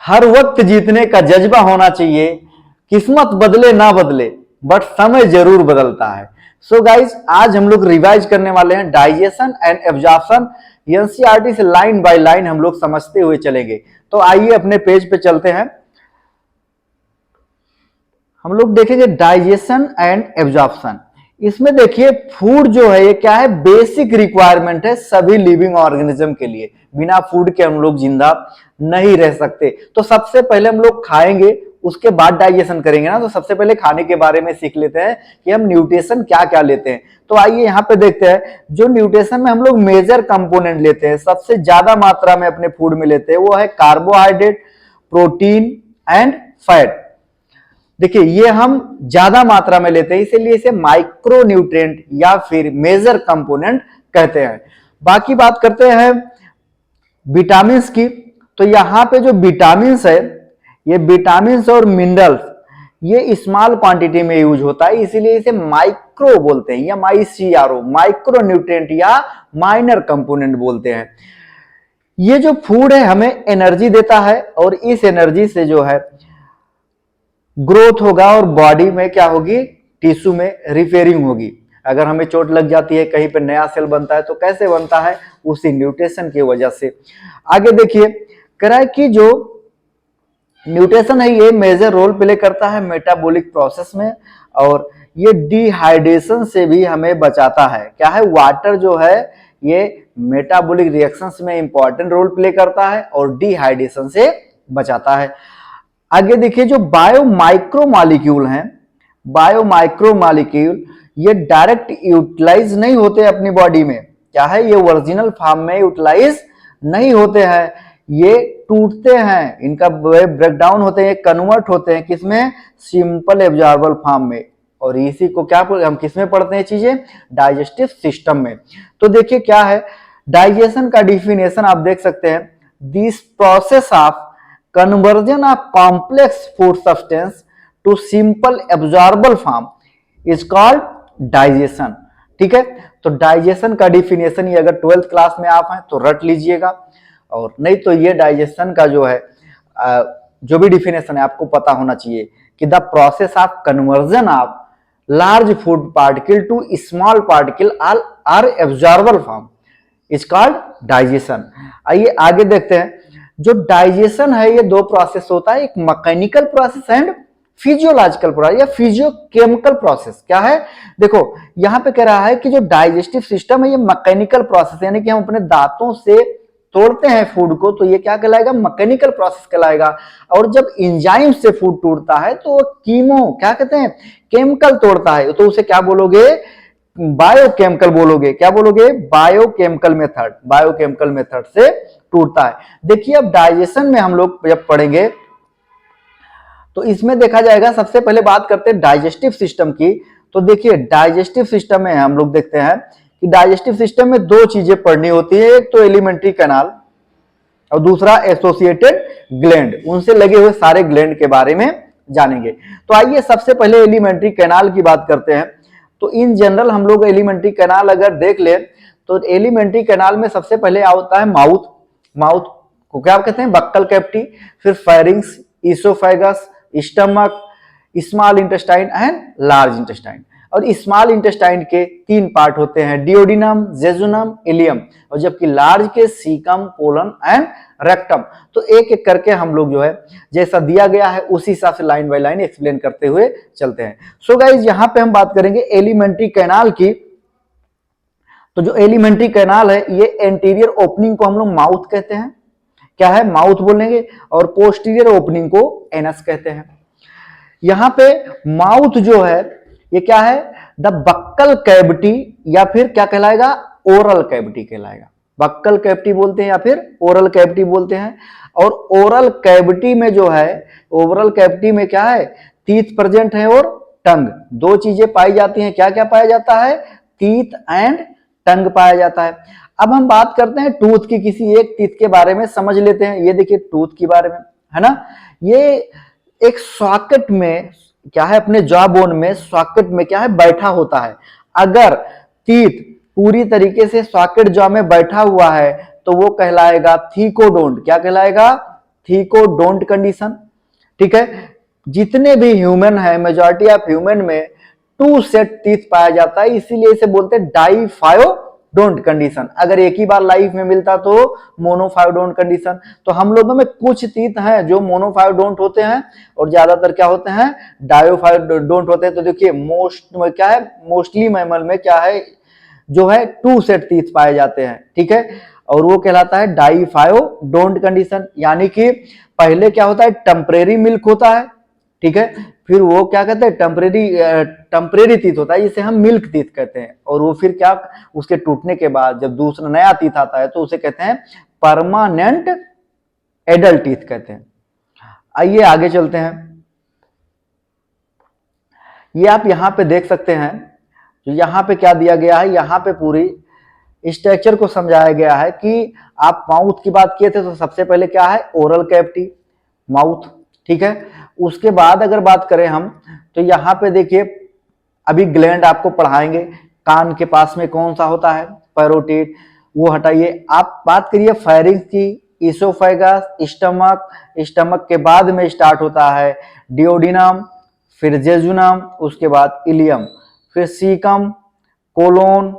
हर वक्त जीतने का जज्बा होना चाहिए, किस्मत बदले ना बदले बट समय जरूर बदलता है। सो गाइज, आज हम लोग रिवाइज करने वाले हैं डाइजेशन एंड एब्जॉर्प्शन। एनसीईआरटी से लाइन बाय लाइन हम लोग समझते हुए चलेंगे। तो आइए अपने पेज पे चलते हैं। हम लोग देखेंगे डाइजेशन एंड एब्जॉर्प्शन। इसमें देखिए फूड जो है ये क्या है, बेसिक रिक्वायरमेंट है सभी लिविंग ऑर्गेनिज्म के लिए। बिना फूड के हम लोग जिंदा नहीं रह सकते। तो सबसे पहले हम लोग खाएंगे, उसके बाद डाइजेशन करेंगे ना। तो सबसे पहले खाने के बारे में सीख लेते हैं कि हम न्यूट्रिशन क्या क्या लेते हैं। तो आइए यहाँ पे देखते हैं, जो न्यूट्रिशन में हम लोग मेजर कंपोनेंट लेते हैं, सबसे ज्यादा मात्रा में अपने फूड में लेते हैं, वो है कार्बोहाइड्रेट, प्रोटीन एंड फैट। देखिए ये हम ज्यादा मात्रा में लेते हैं, इसीलिए इसे माइक्रो न्यूट्रिएंट या फिर मेजर कंपोनेंट कहते हैं। बाकी बात करते हैं विटामिन की। तो यहां पे जो विटामिन है, ये विटामिन और मिनरल्स ये स्मॉल क्वांटिटी में यूज होता है, इसीलिए इसे माइक्रो बोलते हैं या MICRO, माइक्रो न्यूट्रिएंट या माइनर कंपोनेंट बोलते हैं। ये जो फूड है हमें एनर्जी देता है, और इस एनर्जी से जो है ग्रोथ होगा और बॉडी में क्या होगी, टिश्यू में रिपेयरिंग होगी। अगर हमें चोट लग जाती है, कहीं पे नया सेल बनता है, तो कैसे बनता है, उसी न्यूट्रिशन की वजह से। आगे देखिए कह रहा है कि जो न्यूट्रिशन है ये मेजर रोल प्ले करता है मेटाबॉलिक प्रोसेस में, और ये डिहाइड्रेशन से भी हमें बचाता है। क्या है, वाटर जो है ये मेटाबॉलिक रिएक्शंस में इंपॉर्टेंट रोल प्ले करता है और डिहाइड्रेशन से बचाता है। आगे देखिए जो बायो माइक्रो मॉलिक्यूल हैं, बायो माइक्रो मॉलिक्यूल ये डायरेक्ट यूटिलाइज नहीं होते अपनी बॉडी में। क्या है, ये ओरिजिनल फॉर्म में यूटिलाइज नहीं होते हैं, ये टूटते हैं, इनका ब्रेकडाउन होते हैं, कन्वर्ट होते हैं किसमें, सिंपल एब्जॉर्बल फॉर्म में। और इसी को क्या हम किसमें पढ़ते हैं चीजें, डाइजेस्टिव सिस्टम में। तो देखिए क्या है डाइजेशन का डिफिनेशन आप देख सकते हैं, this process of conversion of complex food substance to simple absorbable form is called digestion। ठीक है, तो डाइजेशन का डिफिनेशन ये अगर 12th क्लास में आप हैं तो रट लीजिएगा, और नहीं तो ये डाइजेशन का जो है जो भी डिफिनेशन है आपको पता होना चाहिए कि the process of conversion of large food particle to small particle are absorbable form is called digestion. आइए आगे देखते हैं। जो डाइजेशन है ये दो प्रोसेस होता है, एक mechanical process and physiological process या फिजियोकेमिकल प्रोसेस। क्या है, देखो यहां पे कह रहा है कि जो डाइजेस्टिव सिस्टम है ये मैकेनिकल प्रोसेस, यानी कि हम अपने दांतों से तोड़ते हैं फूड को, तो ये क्या कहलाएगा, मैकेनिकल प्रोसेस कहलाएगा। और जब एंजाइम से फूड टूटता है तो कीमो क्या कहते हैं, केमिकल तोड़ता है, तो उसे क्या बोलोगे, बायोकेमिकल बोलोगे। क्या बोलोगे, बायोकेमिकल मेथड, बायोकेमिकल मेथड से टूटता है। देखिए अब डाइजेशन में हम लोग जब पढ़ेंगे तो इसमें देखा जाएगा, सबसे पहले बात करते हैं डाइजेस्टिव सिस्टम की। तो देखिए डाइजेस्टिव सिस्टम में हम लोग देखते हैं कि डाइजेस्टिव सिस्टम में दो चीजें पढ़नी होती है, एक तो एलिमेंट्री कैनाल और दूसरा एसोसिएटेड ग्लैंड। उनसे लगे हुए सारे ग्लैंड के बारे में जानेंगे। तो आइए सबसे पहले एलिमेंट्री कैनाल की बात करते हैं। तो इन जनरल हम लोग एलिमेंट्री कैनाल अगर देख ले तो एलिमेंट्री कैनाल में सबसे पहले आता है माउथ। माउथ को क्या कहते हैं, बक्कल कैविटी, फिर pharynx, oesophagus, stomach, small intestine and large intestine. और स्मॉल इंटेस्टाइन के तीन पार्ट होते हैं, डिओडिनम, जेजुनम, इलियम, और जबकि लार्ज के सीकम, कोलन एंड रेक्टम। तो एक एक करके हम लोग जो है जैसा दिया गया है उसी हिसाब से लाइन बाय लाइन एक्सप्लेन करते हुए चलते हैं। सो गाइज यहां पे हम बात करेंगे एलिमेंट्री कैनाल की। तो जो एलिमेंट्री कैनाल है ये एंटीरियर ओपनिंग को हम लोग माउथ कहते हैं, क्या है, माउथ बोलेंगे, और पोस्टीरियर ओपनिंग को एनस कहते हैं। यहां पे माउथ जो है ये क्या है, द बक्कल कैविटी, या फिर क्या कहलाएगा, ओरल कैविटी कहलाएगा। बक्कल कैविटी बोलते हैं या फिर ओरल कैविटी बोलते हैं। और ओरल कैविटी में जो है, ओरल कैविटी में क्या है, टीथ प्रेजेंट है और टंग, दो चीजें पाई जाती हैं। क्या क्या पाया जाता है, टीथ एंड टंग पाया जाता है। अब हम बात करते हैं टूथ की, किसी एक टीथ के बारे में समझ लेते हैं। ये देखिए टूथ के बारे में है ना, ये एक सॉकेट में क्या है, अपने जॉ बोन में सॉकेट में क्या है, बैठा होता है। अगर टीथ पूरी तरीके से सॉकेट जॉ में बैठा हुआ है तो वो कहलाएगा थीकोडोंट। क्या कहलाएगा, थीकोडोंट कंडीशन। ठीक है, जितने भी ह्यूमन है, मेजॉरिटी ऑफ ह्यूमन में 2 सेट टीथ पाया जाता है, इसीलिए इसे बोलते हैं डाइफायोडोंट कंडीशन। अगर एक ही बार लाइफ में मिलता तो मोनोफायोडोंट कंडीशन। तो हम लोगों में कुछ टीथ हैं जो मोनोफायोडोंट होते हैं और ज्यादातर क्या होते हैं, डायोफायोडोंट होते हैं। तो देखिए क्या है, मोस्टली मैमल में क्या है, जो है 2 सेट टीथ पाए जाते हैं। ठीक है, और वो कहलाता है डाइफायोडोंट कंडीशन। यानी कि पहले क्या होता है, टेम्परेरी मिल्क होता है। ठीक है, फिर वो क्या कहते हैं, टेम्परेरी टीथ होता है, जिसे हम मिल्क टीथ कहते हैं। और वो फिर क्या, उसके टूटने के बाद जब दूसरा नया टीथ आता है तो उसे कहते हैं परमानेंट एडल्ट टीथ कहते हैं। आइए आगे चलते हैं। ये आप यहां पे देख सकते हैं, तो यहां पे क्या दिया गया है, यहां पे पूरी स्ट्रक्चर को समझाया गया है कि आप माउथ की बात किए थे तो सबसे पहले क्या है, ओरल कैविटी, माउथ। ठीक है, उसके बाद अगर बात करें हम तो यहां पे देखिए, अभी ग्लैंड आपको पढ़ाएंगे, कान के पास में कौन सा होता है, पैरोटिड, वो हटाइए। आप बात करिए फायरिंग की, इसोफेगस, स्टमक, स्टमक के बाद में स्टार्ट होता है डिओडिनम, फिर जेजुनम, उसके बाद इलियम, फिर सीकम, कोलोन,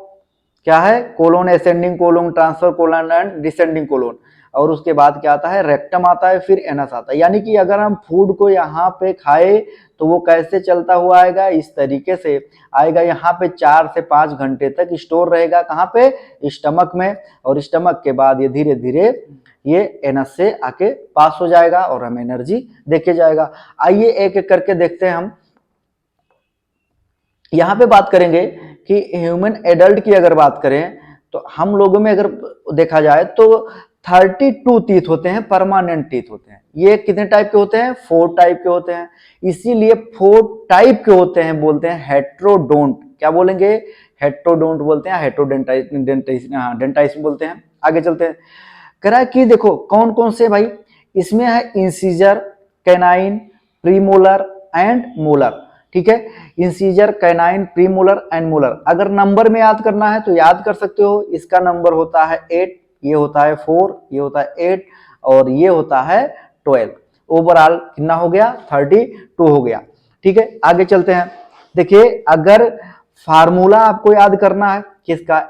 क्या है, colon, ascending colon, transfer colon and descending colon, और उसके बाद क्या आता है, रेक्टम आता है, फिर एनस आता है। यानी कि अगर हम फूड को यहाँ पे खाए तो वो कैसे चलता हुआ आएगा, इस तरीके से आएगा। यहाँ पे 4 से 5 घंटे तक स्टोर रहेगा, कहाँ पे, स्टमक में, और स्टमक के बाद ये धीरे धीरे ये एनस से आके पास हो जाएगा और हमें एनर्जी देके जाएगा। आइए एक एक करके देखते हैं हम। यहाँ पे बात करेंगे कि ह्यूमन एडल्ट की अगर बात करें तो हम लोगों में अगर देखा जाए तो 32 टीथ होते हैं, परमानेंट टीथ होते हैं। ये कितने टाइप के होते हैं, 4 टाइप के होते हैं। इसीलिए 4 टाइप के होते हैं, बोलते हैं हेट्रोडोंट। क्या बोलेंगे, हेट्रोडोंट बोलते हैं, हेट्रोडेंटाइस बोलते हैं। आगे चलते हैं, कह रहा है कि देखो कौन कौन से भाई, इसमें है incisor, canine, premolar and molar. ठीक है, incisor, canine, premolar and molar. अगर नंबर में याद करना है तो याद कर सकते हो, इसका नंबर होता है 8, ये होता है 4, ये होता है 8 और ये होता है 12। ओवरऑल कितना हो गया, 32 हो गया। ठीक है, आगे चलते हैं। देखिए अगर फार्मूला आपको याद करना है किसका,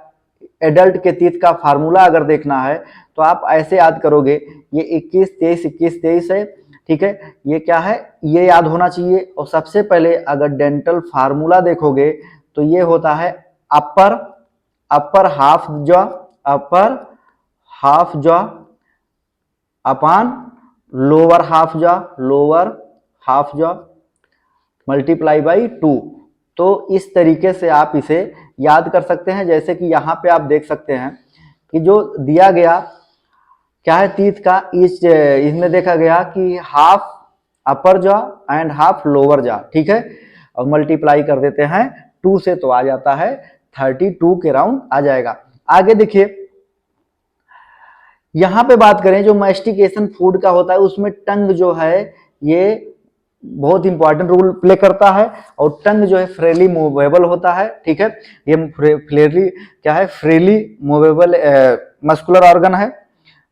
एडल्ट के टीथ का फार्मूला अगर देखना है तो आप ऐसे याद करोगे, ये 21 23 21 23 है। ठीक है, ये क्या है, ये याद होना चाहिए। और सबसे पहले अगर डेंटल फार्मूला देखोगे तो ये होता है upper half jaw, upper half jaw upon lower half jaw, lower half jaw multiply by 2। तो इस तरीके से आप इसे याद कर सकते हैं। जैसे कि यहाँ पे आप देख सकते हैं कि जो दिया गया क्या है टीथ का, इसमें देखा गया कि half upper jaw and half lower jaw. ठीक है, और मल्टीप्लाई कर देते हैं 2 से तो आ जाता है 32 के राउंड आ जाएगा। आगे देखिए, यहां पे बात करें जो मैस्टिकेशन फूड का होता है उसमें टंग जो है ये बहुत इंपॉर्टेंट रोल प्ले करता है, और टंग जो है फ्रीली मूवेबल होता है। ठीक है, ये फ्रीली क्या है, फ्रीली मूवेबल मस्कुलर ऑर्गन है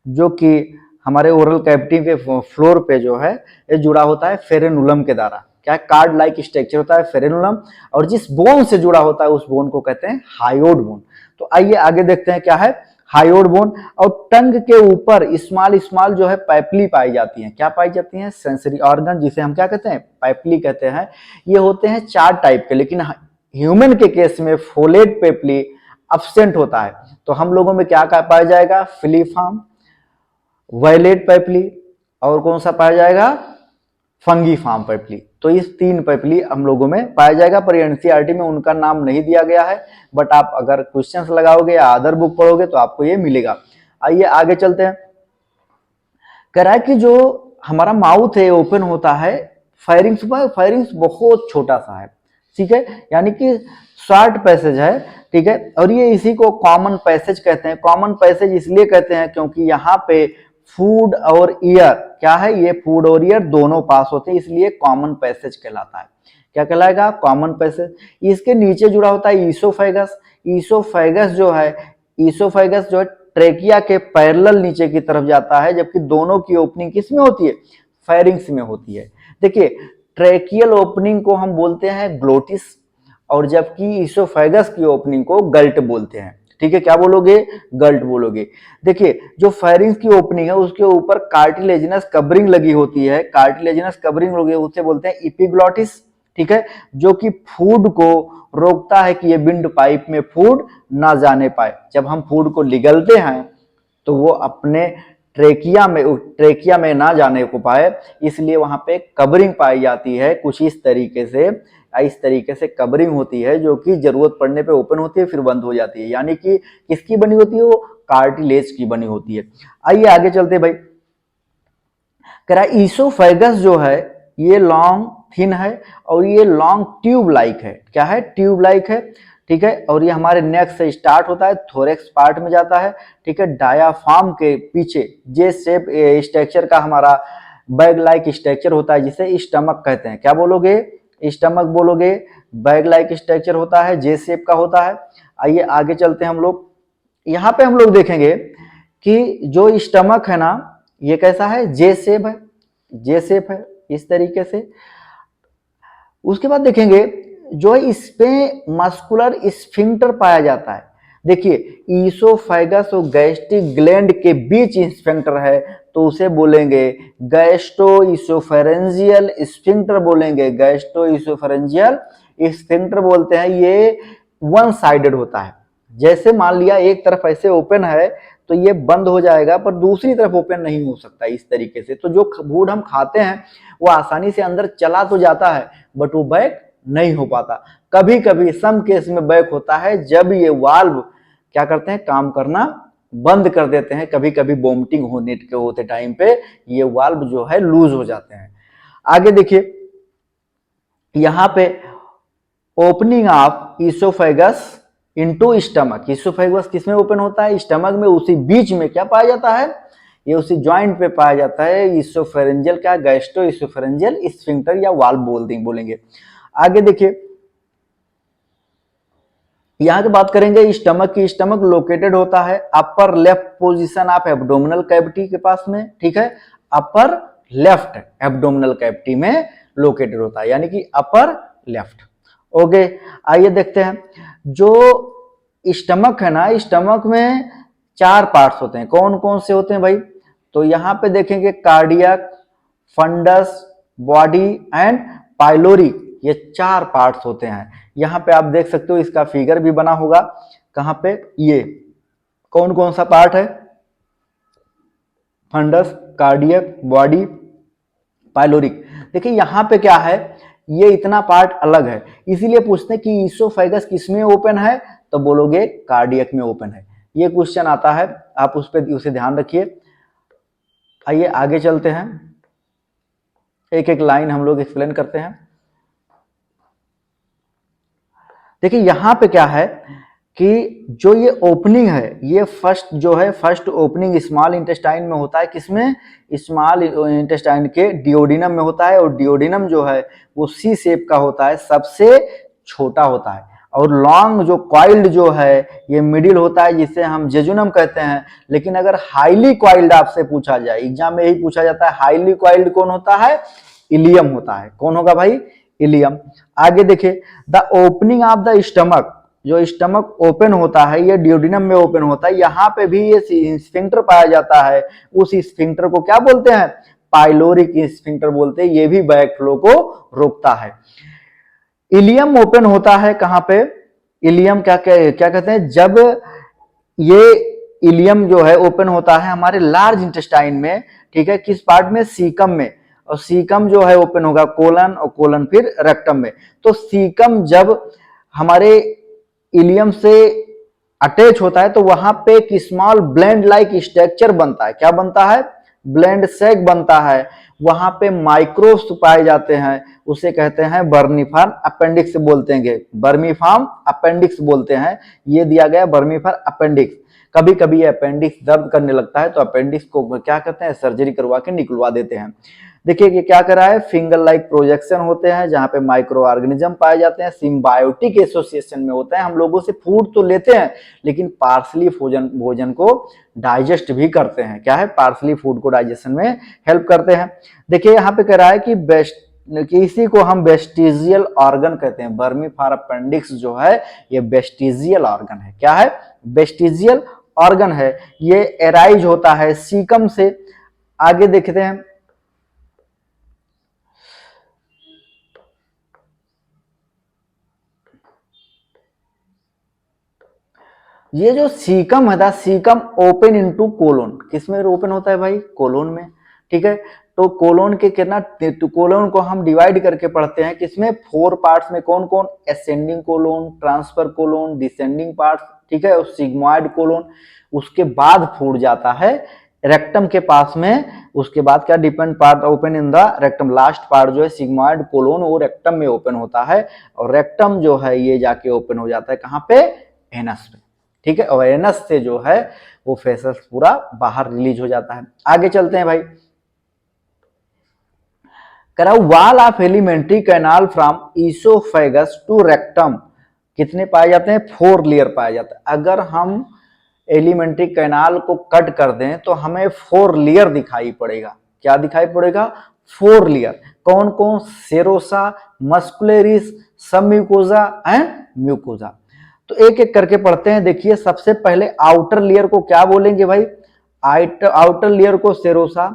जो कि हमारे ओरल कैविटी के फ्लोर पे जो है ये जुड़ा होता है फेरेनुलम के द्वारा। क्या कार्ड लाइक स्ट्रक्चर होता है फेरेनुलम, और जिस बोन से जुड़ा होता है उस बोन को कहते हैं हायोड बोन। तो आइए आगे देखते हैं क्या है हायोड बोन। और टंग के ऊपर स्मॉल स्मॉल जो है पैपली पाई जाती हैं। क्या पाई जाती हैं, सेंसरी ऑर्गन, जिसे हम क्या कहते हैं, पैपली कहते हैं। ये होते हैं 4 टाइप के, लेकिन ह्यूमन के केस में फोलेट पैपली अब्सेंट होता है। तो हम लोगों में क्या पाया जाएगा, फिलीफॉर्म, वायलेट पैपली, और कौन सा पाया जाएगा, फंगी फार्म पैपली। तो इस 3 पैपली हम लोगों में पाया जाएगा, पर एनसीईआरटी में उनका नाम नहीं दिया गया है। बट आप अगर क्वेश्चंस लगाओगे या अदर बुक पढ़ोगे तो आपको ये मिलेगा। आइए आगे चलते हैं। कह रहा है कि जो हमारा माउथ है ओपन होता है फायरिंग्स पर, फायरिंग्स बहुत छोटा सा है। ठीक है, यानी कि शॉर्ट पैसेज है। ठीक है, और ये इसी को कॉमन पैसेज कहते हैं। कॉमन पैसेज इसलिए कहते हैं क्योंकि यहाँ पे फूड और ईयर क्या है, ये फूड और ईयर दोनों पास होते हैं, इसलिए कॉमन पैसेज कहलाता है। क्या कहलाएगा, कॉमन पैसेज। इसके नीचे जुड़ा होता है ईसोफेगस। ईसोफेगस जो है ट्रेकिया के पैरेलल नीचे की तरफ जाता है, जबकि दोनों की ओपनिंग किस में होती है, फेरिंग्स में होती है। देखिए ट्रेकियल ओपनिंग को हम बोलते हैं ग्लोटिस, और जबकि इसोफेगस की ओपनिंग को गल्ट बोलते हैं। ठीक है, क्या बोलोगे, गल्ट बोलोगे। देखिए जो फेरिंग्स की ओपनिंग है उसके ऊपर कार्टिलेजिनस कवरिंग लगी होती है, कार्टिलेजिनस कवरिंग लगी, उसे बोलते हैं इपिग्लॉटिस। ठीक है, जो कि फूड को रोकता है कि ये विंड पाइप में फूड ना जाने पाए। जब हम फूड को निगलते हैं तो वो अपने ट्रेकिया में ना जाने को पाए, इसलिए वहां पे कवरिंग पाई जाती है कुछ इस तरीके से कवरिंग होती है, जो कि जरूरत पड़ने पे ओपन होती है फिर बंद हो जाती है। यानी कि किसकी बनी होती है, वो कार्टिलेज की बनी होती है। आइए आगे चलते भाई। कह रहा ईसोफेगस जो है ये लॉन्ग थिन है और ये लॉन्ग ट्यूब लाइक है। क्या है, ट्यूब लाइक है। ठीक है, और ये हमारे नेक से स्टार्ट होता है, थोरेक्स पार्ट में जाता है। ठीक है, डायाफ्राम के पीछे जे शेप स्ट्रक्चर का हमारा बैग लाइक स्ट्रक्चर होता है, जिसे स्टमक कहते हैं। क्या बोलोगे, स्टमक बोलोगे। बैग लाइक स्ट्रक्चर होता है, जे शेप का होता है। आइए आगे चलते हैं हम लोग। यहाँ पे हम लोग देखेंगे कि जो स्टमक है ना, ये कैसा है, जे शेप है, जे शेप है इस तरीके से। उसके बाद देखेंगे जो इस पे मस्कुलर स्फिंक्टर पाया जाता है। देखिए ईसोफेगस और गैस्ट्रिक ग्लैंड के बीच स्फिंक्टर है, तो उसे बोलेंगे गैस्ट्रो ईसोफेरेंजियल स्फिंक्टर बोलेंगे, गैस्ट्रो ईसोफेरेंजियल स्फिंक्टर बोलते हैं। ये वन साइडेड होता है। जैसे मान लिया एक तरफ ऐसे ओपन है तो ये बंद हो जाएगा, पर दूसरी तरफ ओपन नहीं हो सकता इस तरीके से। तो जो फूड हम खाते हैं वो आसानी से अंदर चला तो जाता है, बट वो बैक नहीं हो पाता। कभी कभी सम केस में बैक होता है, जब ये वाल्व क्या करते हैं, काम करना बंद कर देते हैं। कभी कभी वोमिटिंग होने के होते टाइम पे ये वाल्व जो है लूज हो जाते हैं। आगे देखिए यहां पे opening of oesophagus into stomach. Oesophagus किसमें ओपन होता है, स्टमक में। उसी बीच में क्या पाया जाता है, ये उसी जॉइंट पे पाया जाता है ईसोफेरेंजियल, क्या, गैस्ट्रो ईसोफेरेंजियल स्फिंक्टर या वाल्व बोलेंगे। आगे देखिए यहां की बात करेंगे स्टमक की। स्टमक लोकेटेड होता है upper left position of abdominal cavity के पास में। ठीक है, अपर लेफ्ट एब्डोमिनल कैविटी में लोकेटेड होता है, यानी कि अपर लेफ्ट। ओके, आइए देखते हैं जो स्टमक है ना, स्टमक में 4 पार्ट्स होते हैं। कौन कौन से होते हैं भाई, तो यहां पे देखेंगे cardiac, fundus, body and pylori, ये 4 पार्ट्स होते हैं। यहां पे आप देख सकते हो, इसका फिगर भी बना होगा। कहां पे, ये कौन कौन सा पार्ट है, फंडस, कार्डियक, बॉडी, पाइलोरिक। देखिए यहां पे क्या है, ये इतना पार्ट अलग है, इसीलिए पूछते हैं कि ईसोफेगस किसमें ओपन है, तो बोलोगे कार्डियक में ओपन है। ये क्वेश्चन आता है, आप उसे ध्यान रखिए। आइए आगे चलते हैं, एक एक लाइन हम लोग एक्सप्लेन करते हैं। देखिए यहां पे क्या है कि जो ये ओपनिंग है, ये फर्स्ट ओपनिंग स्मॉल इंटेस्टाइन में होता है। किसमें, स्मॉल इंटेस्टाइन के डिओडिनम में होता है, और डिओडिनम जो है वो सी शेप का होता है, सबसे छोटा होता है। और लॉन्ग जो कॉइल्ड जो है ये मिडिल होता है, जिसे हम जेजुनम कहते हैं। लेकिन अगर हाईली कॉइल्ड आपसे पूछा जाए, एग्जाम में यही पूछा जाता है, हाईली कॉइल्ड कौन होता है, इलियम होता है। कौन होगा भाई, इलियम। आगे देखिए the opening of the stomach, जो स्टमक ओपन होता है ये डिओडिनम में ओपन होता है। यहाँ पे भी ये स्फिंक्टर पाया जाता है, उस स्फिंक्टर को क्या बोलते हैं, पाइलोरिक स्फिंक्टर बोलते हैं। ये भी बैक फ्लो को रोकता है। इलियम ओपन होता है कहां पे, इलियम क्या कहते हैं, जब ये इलियम जो है ओपन होता है हमारे लार्ज इंटेस्टाइन में। ठीक है, किस पार्ट में, सीकम में। और सीकम जो है ओपन होगा कोलन, और कोलन फिर रेक्टम में। तो सीकम जब हमारे इलियम से अटैच होता है तो वहां पे एक स्मॉल ब्लेंड लाइक स्ट्रक्चर बनता है। क्या बनता है, ब्लेंड सैक बनता है। वहां पे माइक्रोब्स पाए जाते हैं, उसे कहते हैं बर्मीफॉर्म अपेंडिक्स बोलते हैं, बर्मीफॉर्म अपेंडिक्स बोलते हैं। ये दिया गया बर्मीफॉर्म अपेंडिक्स। कभी कभी अपेंडिक्स दर्द करने लगता है तो अपेंडिक्स को क्या करते हैं, सर्जरी करवा के निकलवा देते हैं। देखिए कि क्या करा है, फिंगर लाइक प्रोजेक्शन होते हैं जहां पे माइक्रो ऑर्गेनिज्म पाए जाते हैं, सिम्बायोटिक एसोसिएशन में होता है। हम लोगों से फूड तो लेते हैं लेकिन पार्सली भोजन को डाइजेस्ट भी करते हैं। क्या है, पार्सली फूड को डाइजेशन में हेल्प करते हैं। देखिए यहाँ पे कह रहा है कि इसी को हम वेस्टिजियल ऑर्गन कहते हैं। बर्मी फॉर अपेंडिक्स जो है ये वेस्टिजियल ऑर्गन है। क्या है, वेस्टिजियल ऑर्गन है। ये एराइज होता है सीकम से। आगे देखते हैं, ये जो सीकम है, सीकम ओपन इनटू कोलोन। किसमें ओपन होता है भाई, कोलोन में। ठीक है, तो कोलोन के कितना, तो कोलोन को हम डिवाइड करके पढ़ते हैं किसमें, 4 पार्ट्स में। कौन कौन, ascending colon, transfer colon, descending parts. ठीक है, और सिग्मोइड कोलोन। उसके बाद फूड जाता है रेक्टम के पास में। उसके बाद क्या, depend part open in the rectum. Last part जो है सिग्मोइड कोलोन वो रेक्टम में ओपन होता है, और रेक्टम जो है ये जाके ओपन हो जाता है कहाँ पे, एनस पे। ठीक है, और एनस से जो है वो फेसस पूरा बाहर रिलीज हो जाता है। आगे चलते हैं भाई, कराओ wall of alimentary canal from oesophagus to rectum कितने पाए जाते हैं, 4 लेयर पाए जाते हैं। अगर हम एलिमेंट्री कैनाल को कट कर दें तो हमें 4 लेयर दिखाई पड़ेगा। क्या दिखाई पड़ेगा, 4 लेयर। कौन कौन, सेरोसा, मस्कुलरिस, सबम्यूकोजा एंड म्यूकोजा। तो एक एक करके पढ़ते हैं। देखिए सबसे पहले आउटर लेयर को क्या बोलेंगे भाई, आउटर लेयर को सेरोसा,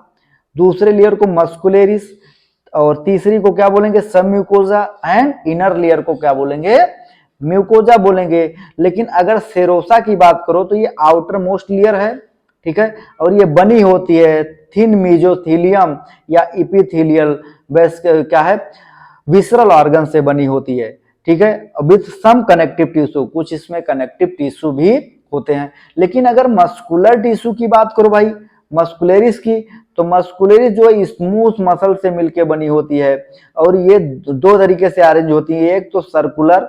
दूसरे लेयर को मस्कुलरिस, और तीसरी को क्या बोलेंगे, सबम्यूकोजा, एंड इनर लेयर को क्या बोलेंगे, म्यूकोजा बोलेंगे। लेकिन अगर सेरोसा की बात करो तो ये आउटर मोस्ट लेयर है। ठीक है, और ये बनी होती है थिन मेसोथेलियम या इपिथेलियल बेस, क्या है, विसरल ऑर्गन से बनी होती है। ठीक है, विथ सम कनेक्टिव टिश्यू, कुछ इसमें कनेक्टिव टिश्यू भी होते हैं। लेकिन अगर मस्कुलर टिश्यू की बात करो भाई, मस्कुलरिस की, तो मस्कुलरिस जो है स्मूथ मसल से मिलके बनी होती है, और ये 2 तरीके से अरेंज होती है। एक तो सर्कुलर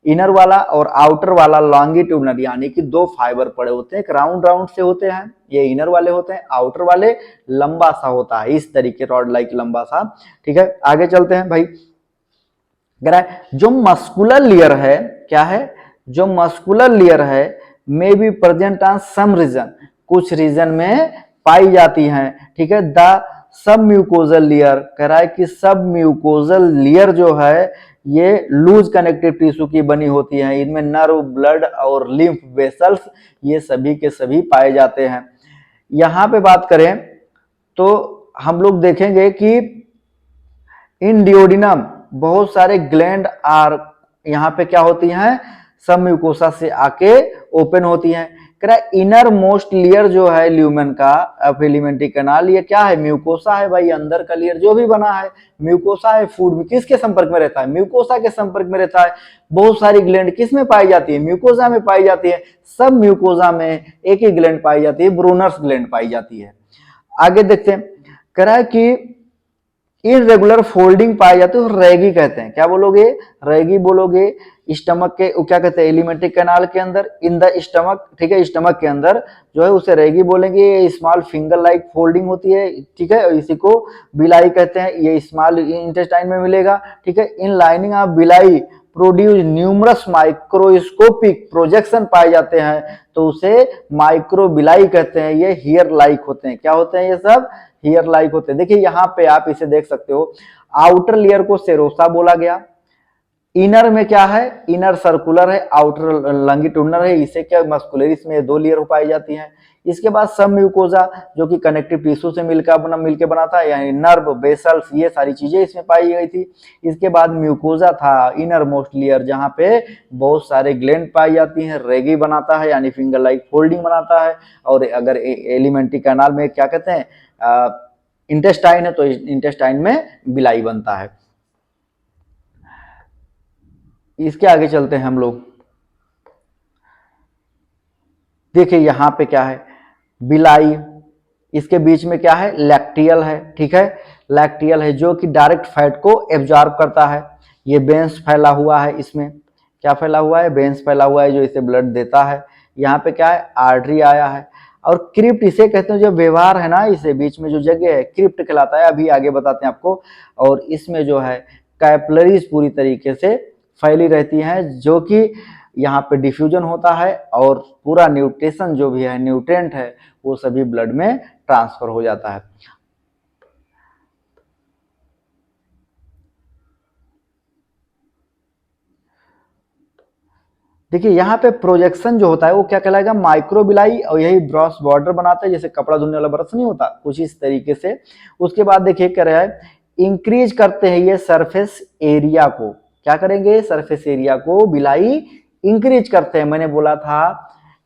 इनर वाला, और आउटर वाला लॉन्गिट्यूडनल, यानी कि 2 फाइबर पड़े होते हैं, एक राउंड राउंड से होते हैं, ये इनर वाले होते हैं, आउटर वाले लंबा सा होता है, इस तरीके रॉड लाइक लंबा सा। ठीक है, आगे चलते हैं भाई, जो मस्कुलर लेयर है, क्या है, जो मस्कुलर लेयर है may be present on some region, कुछ रीजन में पाई जाती हैं। ठीक है, द सब म्यूकोजल लेयर, कह रहा है कि सब म्यूकोजल लेयर जो है ये लूज कनेक्टिव टिश्यू की बनी होती है। इनमें नर्व, ब्लड और लिम्फ वेसल्स ये सभी के सभी पाए जाते हैं। यहां पे बात करें तो हम लोग देखेंगे कि इन डिओडिनम बहुत सारे ग्लैंड आर यहाँ पे क्या होती हैं, सब म्यूकोसा से आके ओपन होती हैं। इनर मोस्ट लेयर जो है ल्यूमेन का ऑफ एलिमेंट्री कैनाल, ये क्या है, म्यूकोसा है भाई। अंदर का लेयर जो भी बना है म्यूकोसा है। फूड में किसके संपर्क में रहता है, म्यूकोसा के संपर्क में रहता है। बहुत सारी ग्लैंड किस में पाई जाती है, म्यूकोसा में पाई जाती है। सब म्यूकोसा में एक ही ग्लैंड पाई जाती है, ब्रूनर्स ग्लैंड पाई जाती है। आगे देखते हैं, कह रहा है कि इनरेगुलर फोल्डिंग पाई जाती है, रेगी कहते हैं। क्या बोलोगे, रेगी बोलोगे। स्टमक के क्या कहते हैं, एलिमेंट्री कैनाल के अंदर, इन द स्टमक। ठीक है, स्टमक के अंदर जो है उसे रेगी बोलेंगे। ये स्मॉल फिंगर लाइक फोल्डिंग होती है। ठीक है, इसी को बिलाई कहते हैं। ये स्मॉल इंटेस्टाइन में मिलेगा। ठीक है, इन लाइनिंग ऑफ बिलाई प्रोड्यूस न्यूमरस माइक्रोस्कोपिक प्रोजेक्शन पाए जाते हैं, तो उसे माइक्रोबिलाई कहते हैं। ये हियर लाइक होते हैं। क्या होते हैं, ये सब हियर लाइक होते हैं। देखिए यहाँ पे आप इसे देख सकते हो, आउटर लेयर को सेरोसा बोला गया। इनर में क्या है, इनर सर्कुलर है, आउटर लॉन्गिट्यूडनल है। इसे क्या, मस्कुलरिस में 2 लेयर पाई जाती हैं। इसके बाद सब म्यूकोजा जो कि कनेक्टिव टिश्यू से मिलके बना था, यानी नर्व, वेसल्स, ये सारी चीजें इसमें पाई गई थी। इसके बाद म्यूकोजा था, इनर मोस्ट लेयर, जहां पे बहुत सारे ग्लैंड पाई जाती हैं। रेगी बनाता है, यानी फिंगर लाइक फोल्डिंग बनाता है। और अगर एलिमेंट्री कैनाल में क्या कहते हैं, इंटेस्टाइन है, तो इंटेस्टाइन में बिलाई बनता है। इसके आगे चलते हैं हम लोग। देखिए यहां पे क्या है, बिलाई, इसके बीच में क्या है, लैक्टियल है। ठीक है, लैक्टियल है जो कि डायरेक्ट फैट को एब्जॉर्ब करता है। ये बेंस फैला हुआ है, इसमें क्या फैला हुआ है, बेंस फैला हुआ है जो इसे ब्लड देता है। यहाँ पे क्या है, आर्टरी आया है। और क्रिप्ट इसे कहते हैं, जो व्यवहार है ना, इसे बीच में जो जगह है क्रिप्ट कहलाता है, अभी आगे बताते हैं आपको। और इसमें जो है कैपिलरीज पूरी तरीके से फैली रहती हैं, जो कि यहाँ पे डिफ्यूजन होता है और पूरा न्यूट्रिशन जो भी है, न्यूट्रिएंट है, वो सभी ब्लड में ट्रांसफर हो जाता है। देखिए यहाँ पे प्रोजेक्शन जो होता है वो क्या कहलाएगा, माइक्रोबिलाई, और यही ब्रश बॉर्डर बनाता है, जैसे कपड़ा धुलने वाला ब्रश नहीं होता, कुछ इस तरीके से। उसके बाद देखिए क्या रहा है, इंक्रीज करते हैं ये सरफेस एरिया को। क्या करेंगे, सरफेस एरिया को बिलाई इंक्रीज करते हैं। मैंने बोला था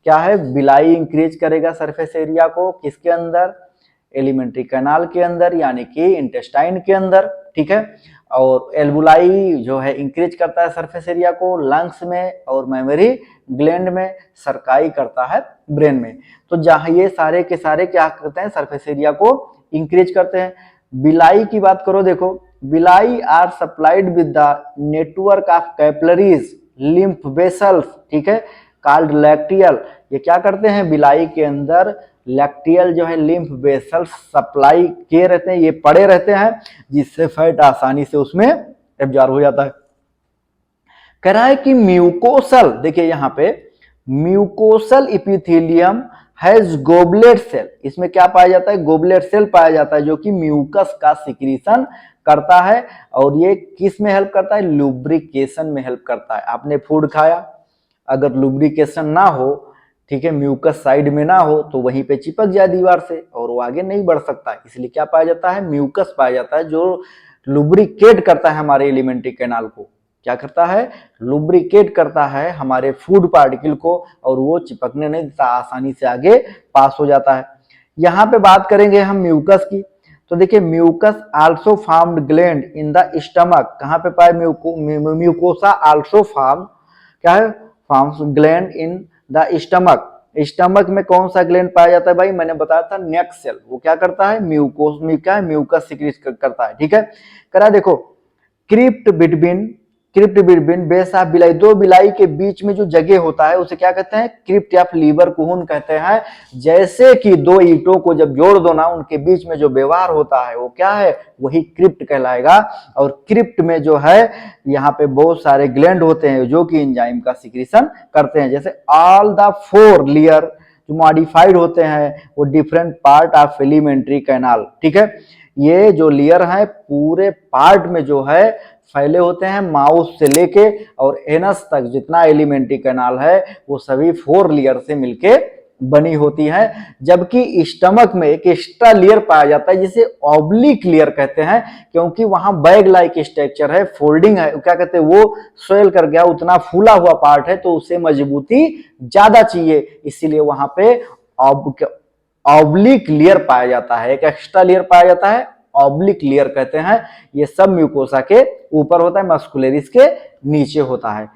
क्या है, बिलाई इंक्रीज करेगा सरफेस एरिया को, किसके अंदर, एलिमेंट्री कैनाल के अंदर, यानी कि इंटेस्टाइन के अंदर, ठीक है। और एल्बुलाई जो है इंक्रीज करता है सरफेस एरिया को लंग्स में, और मेमोरी ग्लैंड में, सरकाई करता है ब्रेन में। तो जहां ये सारे के सारे क्या करते हैं, सरफेस एरिया को इंक्रीज करते हैं। बिलाई की बात करो, देखो villi are supplied with the network of capillaries lymph vessels, ठीक है, कॉल्ड लैक्टियल। ये क्या करते हैं, बिलाई के अंदर लैक्टियल जो है लिम्फ वेसल्स सप्लाई किए रहते हैं, ये पड़े रहते हैं, जिससे फैट आसानी से उसमें एब्जॉर्ब हो जाता है। कह रहा है कि म्यूकोसल, देखिए यहाँ पे mucosal epithelium has goblet cell, इसमें क्या पाया जाता है, गोबलेट सेल पाया जाता है, जो कि म्यूकस का सिक्रीशन करता है। और ये किस में हेल्प करता है, लुब्रिकेशन में हेल्प करता है। आपने फूड खाया, अगर लुब्रिकेशन ना हो, ठीक है, म्यूकस साइड में ना हो, तो वहीं पे चिपक जाए दीवार से और वो आगे नहीं बढ़ सकता। इसलिए क्या पाया जाता है, म्यूकस पाया जाता है, जो लुब्रिकेट करता है हमारे एलिमेंट्री कैनाल को। क्या करता है, लुब्रिकेट करता है हमारे फूड पार्टिकल को, और वो चिपकने नहीं देता, आसानी से आगे पास हो जाता है। यहाँ पे बात करेंगे हम म्यूकस की, तो देखिए mucus also formed gland in the stomach. कहाँ पे पाए, म्यूकोसा आल्सो फॉर्म, क्या है, forms gland in the stomach. Stomach में कौन सा ग्लैंड पाया जाता है भाई, मैंने बताया था नेक सेल। वो क्या करता है, म्यूकस सिक्रीट करता है, ठीक है। करा देखो, क्रिप्ट बिटवीन बेस ऑफ बिलाई, दो बिलाई के बीच में जो जगह होता है उसे क्या कहते हैं, क्रिप्ट या लीवर कुहन कहते हैं। जैसे कि दो ईंटों को जब जोड़ दो ना, उनके बीच में जो व्यवहार होता है वो क्या है, वही क्रिप्ट कहलाएगा। और क्रिप्ट में जो है यहाँ पे बहुत सारे ग्लैंड होते हैं जो कि एंजाइम का सिक्रीशन करते हैं। जैसे ऑल द फोर लेयर जो मॉडिफाइड होते हैं वो different part of alimentary canal, ठीक है। ये जो लेयर है पूरे पार्ट में जो है फैले होते हैं, माउथ से लेके और एनस तक जितना एलिमेंट्री कैनाल है वो सभी फोर लेयर से मिलके बनी होती है। जबकि स्टमक में एक एक्स्ट्रा लेयर पाया जाता है जिसे ऑब्लिक लेयर कहते हैं, क्योंकि वहां बैग लाइक स्ट्रक्चर है, फोल्डिंग है, क्या कहते हैं, वो स्वेल कर गया, उतना फूला हुआ पार्ट है, तो उसे मजबूती ज्यादा चाहिए, इसीलिए वहां पे ऑब्लिक लेयर पाया जाता है, एक एक्स्ट्रा लेयर पाया जाता है, ऑब्लिक लेयर कहते हैं। ये सब म्यूकोसा के ऊपर होता है, मस्कुलरिस के नीचे होता है।